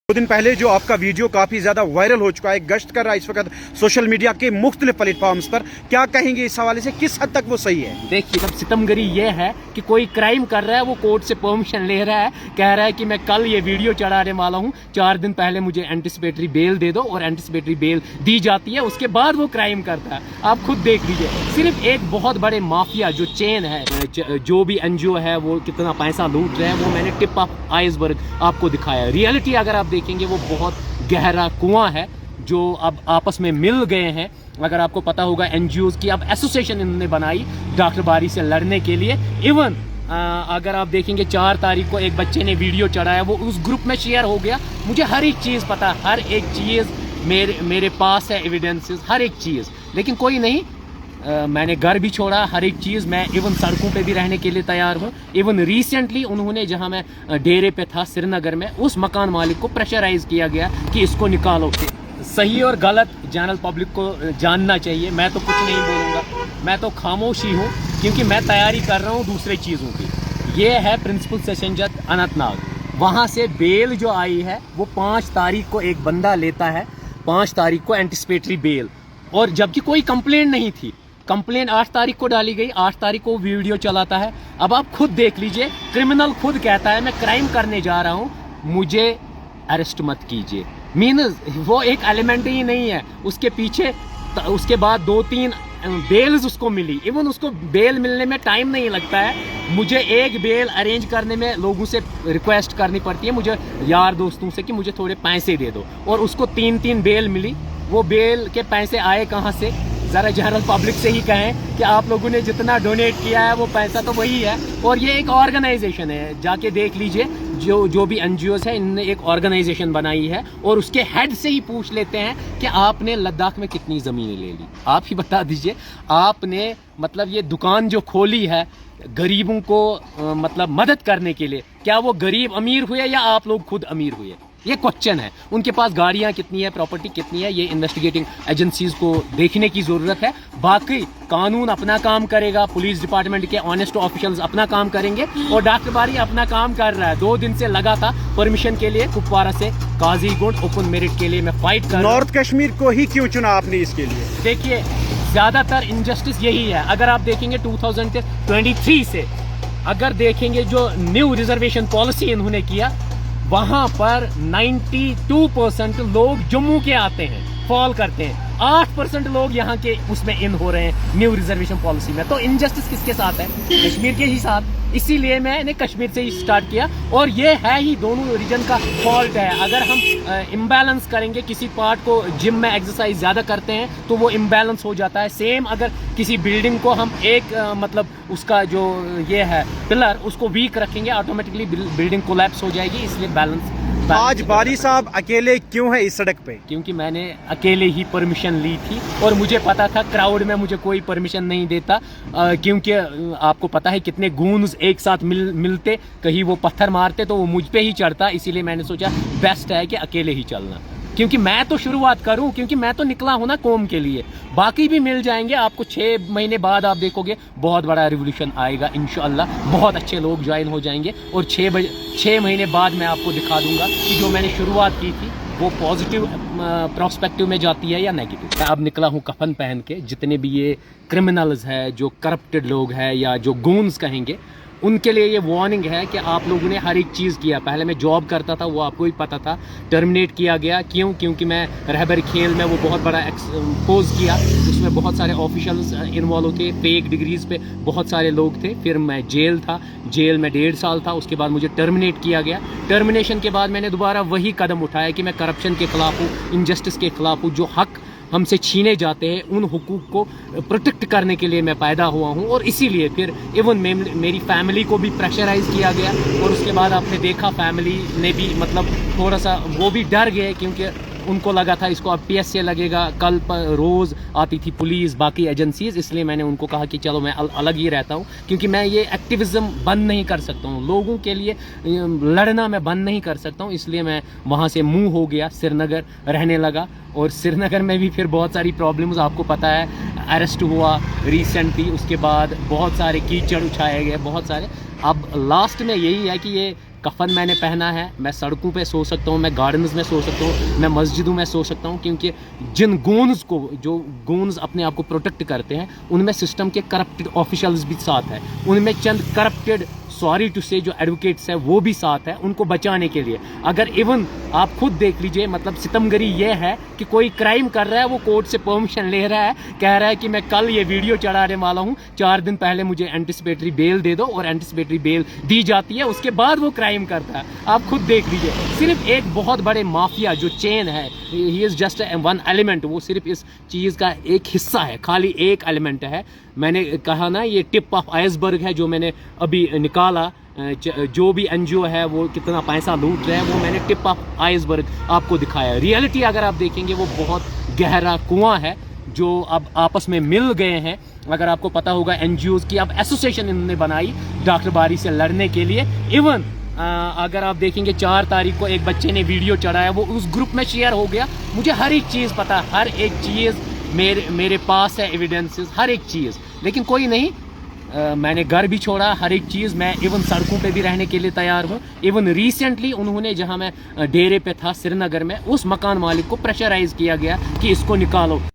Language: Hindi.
दो दिन पहले जो आपका वीडियो काफी ज्यादा वायरल हो चुका है, गश्त कर रहा है इस वक्त सोशल मीडिया के मुख्तलिफ प्लेटफॉर्म्स पर, क्या कहेंगे इस हवाले से, किस हद तक वो सही है? देखिए, अब सितमगरी ये है कि कोई क्राइम कर रहा है, वो कोर्ट से परमिशन ले रहा है, कह रहा है कि मैं कल ये वीडियो चढ़ाने वाला हूँ, 4 दिन पहले मुझे एंटिसिपेटरी बेल दे दो, और एंटिसिपेटरी बेल दी जाती है, उसके बाद वो क्राइम करता है। आप खुद देख लीजिए, सिर्फ एक बहुत बड़े माफिया जो चेन है, जो भी एनजीओ है वो कितना पैसा लूट रहे हैं, वो मैंने टिप ऑफ आइसबर्ग आपको दिखाया। रियलिटी अगर आप देखेंगे वो बहुत गहरा कुआं है जो अब आपस में मिल गए हैं। अगर आपको पता होगा, एनजीओज की अब एसोसिएशन इन्होंने बनाई डॉक्टर बारी से लड़ने के लिए। इवन अगर आप देखेंगे 4 तारीख को एक बच्चे ने वीडियो चढ़ाया, वो उस ग्रुप में शेयर हो गया। मुझे हर एक चीज़ पता, हर एक चीज़ मेरे पास है, एविडेंसेस, हर एक चीज़। लेकिन कोई नहीं, मैंने घर भी छोड़ा, हर एक चीज़। मैं इवन सड़कों पे भी रहने के लिए तैयार हूँ। इवन रिसेंटली उन्होंने, जहाँ मैं डेरे पे था श्रीनगर में, उस मकान मालिक को प्रेशराइज किया गया कि इसको निकालो। सही और गलत जनरल पब्लिक को जानना चाहिए। मैं तो कुछ नहीं बोलूँगा, मैं तो खामोश ही हूँ, क्योंकि मैं तैयारी कर रहा हूँ दूसरे चीज़ों की। ये है प्रिंसिपल सेशन जज अनंतनाग। वहाँ से बेल जो आई है वो 5 तारीख को एक बंदा लेता है, 5 तारीख को एंटिसिपेटरी बेल, और जबकि कोई कंप्लेंट नहीं थी। कंप्लेंट 8 तारीख को डाली गई, 8 तारीख को वीडियो चलाता है। अब आप खुद देख लीजिए, क्रिमिनल खुद कहता है मैं क्राइम करने जा रहा हूँ, मुझे अरेस्ट मत कीजिए। मीन्स वो एक एलिमेंट ही नहीं है। उसके पीछे उसके बाद 2-3 बेल्स उसको मिली। इवन उसको बेल मिलने में टाइम नहीं लगता है। मुझे एक बेल अरेंज करने में लोगों से रिक्वेस्ट करनी पड़ती है, मुझे यार दोस्तों से, कि मुझे थोड़े पैसे दे दो, और उसको 3-3 बेल मिली। वो बेल के पैसे आए कहाँ से? ज़रा जनरल पब्लिक से ही कहें कि आप लोगों ने जितना डोनेट किया है वो पैसा तो वही है। और ये एक ऑर्गेनाइजेशन है, जाके देख लीजिए, जो भी एनजीओज है, इन्होंने एक ऑर्गेनाइजेशन बनाई है, और उसके हेड से ही पूछ लेते हैं कि आपने लद्दाख में कितनी ज़मीनें ले ली। आप ही बता दीजिए, आपने मतलब ये दुकान जो खोली है गरीबों को मतलब मदद करने के लिए, क्या वो गरीब अमीर हुए या आप लोग खुद अमीर हुए? ये क्वेश्चन है। उनके पास गाड़ियां कितनी है, प्रॉपर्टी कितनी है, ये इन्वेस्टिगेटिंग एजेंसीज को देखने की ज़रूरत है। बाकी कानून अपना काम करेगा, पुलिस डिपार्टमेंट के ऑनेस्ट ऑफिशियल्स अपना काम करेंगे, और डॉक्टर बारी अपना काम कर रहा है। 2 दिन से लगा था परमिशन के लिए कुपवारा से काजीगुंड ओपन मेरिट के लिए मैं फाइट कर रहा हूं। नॉर्थ कश्मीर को ही क्यों चुना आपने इसके लिए? देखिए, ज़्यादातर इनजस्टिस यही है। अगर आप देखेंगे 2023 से, अगर देखेंगे जो न्यू रिजर्वेशन पॉलिसी इन्होंने किया, वहां पर 92% लोग जम्मू के आते हैं, फॉल करते हैं। 8% लोग यहाँ के उसमें इन हो रहे हैं न्यू रिजर्वेशन पॉलिसी में। तो इनजस्टिस किसके साथ है? कश्मीर के ही साथ। इसीलिए मैंने कश्मीर से ही स्टार्ट किया, और ये है ही दोनों रीजन का फॉल्ट है। अगर हम इम्बैलेंस करेंगे, किसी पार्ट को जिम में एक्सरसाइज ज़्यादा करते हैं तो वो इम्बैलेंस हो जाता है। सेम अगर किसी बिल्डिंग को हम एक मतलब उसका जो ये है पिलर, उसको वीक रखेंगे, ऑटोमेटिकली बिल्डिंग कोलैप्स हो जाएगी। इसलिए बैलेंस। आज बारी साहब अकेले क्यों है इस सड़क पे? क्योंकि मैंने अकेले ही परमिशन ली थी, और मुझे पता था क्राउड में मुझे कोई परमिशन नहीं देता, क्योंकि आपको पता है कितने गूंज एक साथ मिलते, कहीं वो पत्थर मारते तो वो मुझ पे ही चढ़ता। इसीलिए मैंने सोचा बेस्ट है कि अकेले ही चलना, क्योंकि मैं तो शुरुआत करूं, क्योंकि मैं तो निकला हूं ना कौम के लिए। बाकी भी मिल जाएंगे आपको। 6 महीने बाद आप देखोगे बहुत बड़ा रिवोल्यूशन आएगा इंशाअल्लाह। बहुत अच्छे लोग ज्वाइन हो जाएंगे, और 6 महीने बाद मैं आपको दिखा दूंगा कि जो मैंने शुरुआत की थी वो पॉजिटिव प्रोस्पेक्टिव में जाती है या नेगेटिव। मैं अब निकला हूँ कफन पहन के। जितने भी ये क्रिमिनल्स है, जो करप्टेड लोग हैं, या जो गून्स कहेंगे, उनके लिए ये वार्निंग है कि आप लोगों ने हर एक चीज़ किया। पहले मैं जॉब करता था, वो आपको ही पता था, टर्मिनेट किया गया। क्यों? क्योंकि मैं रहबर खेल में वो बहुत बड़ा एक्सपोज किया, उसमें बहुत सारे ऑफिशियल्स इन्वॉल्व थे, फेक डिग्रीज पे बहुत सारे लोग थे। फिर मैं जेल था, जेल में 1.5 साल था। उसके बाद मुझे टर्मिनेट किया गया। टर्मिनेशन के बाद मैंने दोबारा वही कदम उठाया कि मैं करप्शन के ख़िलाफ़ हूँ, इनजस्टिस के ख़िलाफ़ हूँ। जो हक हमसे छीने जाते हैं, उन हुकूक को प्रोटेक्ट करने के लिए मैं पैदा हुआ हूँ। और इसीलिए फिर इवन मेरी फैमिली को भी प्रेशराइज किया गया, और उसके बाद आपने देखा फैमिली ने भी मतलब थोड़ा सा वो भी डर गए, क्योंकि उनको लगा था इसको अब PSA लगेगा। कल पर रोज़ आती थी पुलिस, बाकी एजेंसीज। इसलिए मैंने उनको कहा कि चलो मैं अलग ही रहता हूँ, क्योंकि मैं ये एक्टिविज़म बंद नहीं कर सकता हूँ, लोगों के लिए लड़ना मैं बंद नहीं कर सकता हूँ। इसलिए मैं वहाँ से मूव हो गया, श्रीनगर रहने लगा। और श्रीनगर में भी फिर बहुत सारी प्रॉब्लम्स, आपको पता है, अरेस्ट हुआ रिसेंटली, उसके बाद बहुत सारे कीचड़ उछाए गए, बहुत सारे। अब लास्ट में यही है कि ये कफन मैंने पहना है, मैं सड़कों पे सो सकता हूँ, मैं गार्डन्स में सो सकता हूँ, मैं मस्जिदों में सो सकता हूँ, क्योंकि जिन गोन्स को, जो गोन्स अपने आप को प्रोटेक्ट करते हैं, उनमें सिस्टम के करप्टेड ऑफिशियल्स भी साथ है, उनमें चंद करप्टेड, सॉरी टू से, जो एडवोकेट्स है वो भी साथ है उनको बचाने के लिए। अगर इवन आप खुद देख लीजिए, मतलब सितमगरी ये है कि कोई क्राइम कर रहा है, वो कोर्ट से परमिशन ले रहा है, कह रहा है कि मैं कल ये वीडियो चढ़ाने वाला हूँ, 4 दिन पहले मुझे एंटिसिपेटरी बेल दे दो, और एंटिसिपेटरी बेल दी जाती है, उसके बाद वो क्राइम करता है। आप खुद देख लीजिए, सिर्फ एक बहुत बड़े माफिया जो चेन है, he is just one element, वो सिर्फ इस चीज़ का एक हिस्सा है, खाली एक एलिमेंट है। मैंने कहा ना, ये टिप ऑफ आइसबर्ग है जो मैंने अभी निकाला। जो भी एनजीओ है वो कितना पैसा लूट रहे हैं, वो मैंने टिप ऑफ आइसबर्ग आपको दिखाया। रियलिटी अगर आप देखेंगे, वो बहुत गहरा कुआं है जो अब आपस में मिल गए हैं। अगर आपको पता होगा, एनजीओज़ की अब एसोसिएशन इन्होंने बनाई डॉक्टरबारी से लड़ने के लिए। इवन अगर आप देखेंगे, 4 तारीख को एक बच्चे ने वीडियो चढ़ाया, वो उस ग्रुप में शेयर हो गया। मुझे हर एक चीज़ पता, हर एक चीज़ मेरे पास है, एविडेंसेस, हर एक चीज़, लेकिन कोई नहीं। मैंने घर भी छोड़ा, हर एक चीज़, मैं इवन सड़कों पे भी रहने के लिए तैयार हूँ। इवन रिसेंटली उन्होंने, जहाँ मैं डेरे पे था श्रीनगर में, उस मकान मालिक को प्रेशराइज किया गया कि इसको निकालो।